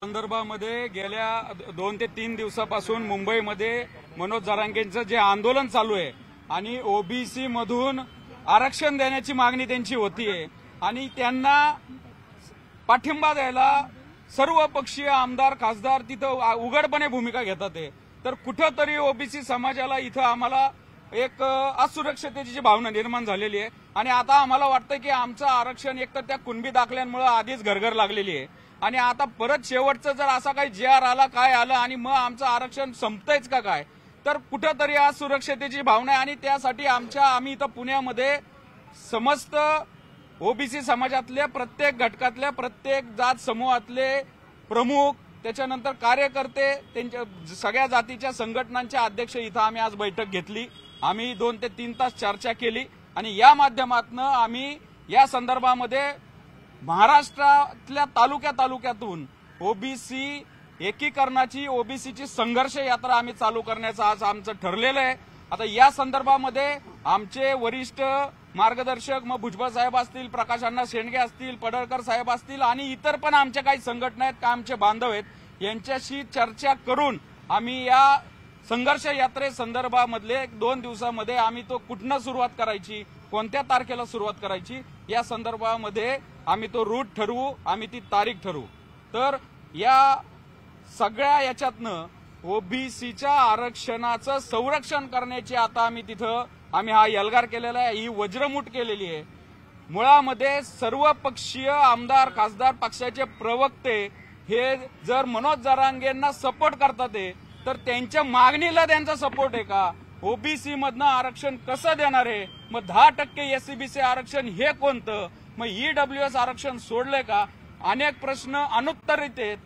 संदर्भामध्ये गेल्या 2 ते 3 दिवसापासून मुंबईमध्ये मनोज जरांगेंचं जे आंदोलन चालू आहे आणि ओबीसी मधून आरक्षण देण्याची मागणी त्यांची होतीये आणि त्यांना पाठिंबा द्यायला सर्व पक्षीय आमदार खासदार तिथं उघडपणे भूमिका घेतात आहे। तर कुठेतरी ओबीसी समाजाला इथं आम्हाला एक असुरक्षिततेची भावना निर्माण झालेली आहे आणि आता आम्हाला वाटतं की आमचं आरक्षण एकतर त्या कुणबी दाखल्यांमुळे आधीच घरघर लागलेली आहे आणि आता परत शेवटचं जर असा काही JR आला काय आलं आणि मग आमचं आरक्षण संपतंयच का काय, तर कुठेतरी असुरक्षिततेची भावना आहे आणि त्यासाठी आम्ही इथं पुण्यामध्ये समस्त ओबीसी समाजातल्या प्रत्येक घटकातल्या प्रत्येक जात समूहातले प्रमुख त्याच्यानंतर कार्यकर्ते त्यांच्या सगळ्या जातीच्या संघटनांचे अध्यक्ष इथं आम्ही आज बैठक घेतली। आम्ही 2 ते 3 तास चर्चा केली आणि या माध्यमातून आम्ही या संदर्भामध्ये महाराष्ट्रातल्या तालुक्यातून ओबीसी एकीकरणाची ओबीसीची संघर्ष यात्रा आम्ही चालू करण्याचं आज आमचं ठरलेलं आहे। आता या संदर्भामध्ये आमचे वरिष्ठ मार्गदर्शक मग भुजबळ साहेब असतील, प्रकाश अण्णा शेंडगे असतील, पडळकर साहेब असतील आणि इतर पण आमच्या काही संघटना आहेत का आमचे बांधव आहेत यांच्याशी चर्चा करून आम्ही या संघर्ष यात्रे संदर्भामधले 2 दिवसामध्ये आम्ही तो कुठनं सुरुवात करायची, कोणत्या तारखेला सुरुवात करायची या संदर्भामध्ये आम्ही तो रूट ठरवू, आम्ही ती तारीख ठरवू। तर या सगळ्या याच्यातनं ओबीसीच्या आरक्षणाचं संरक्षण करण्याची आता आम्ही हा एल्गार केलेला आहे, ही वज्रमूठ केलेली आहे। मुळामध्ये सर्व पक्षीय आमदार खासदार पक्षाचे प्रवक्ते हे जर मनोज जरांगेंना सपोर्ट करतात तर त्यांच्या मागणीला त्यांचा सपोर्ट आहे का? ओबीसी मधनं आरक्षण कसं देणार आहे? मग 10% SCBC आरक्षण हे कोणतं? मग EWS आरक्षण सोडलंय का? अनेक प्रश्न अनुत्तरित आहेत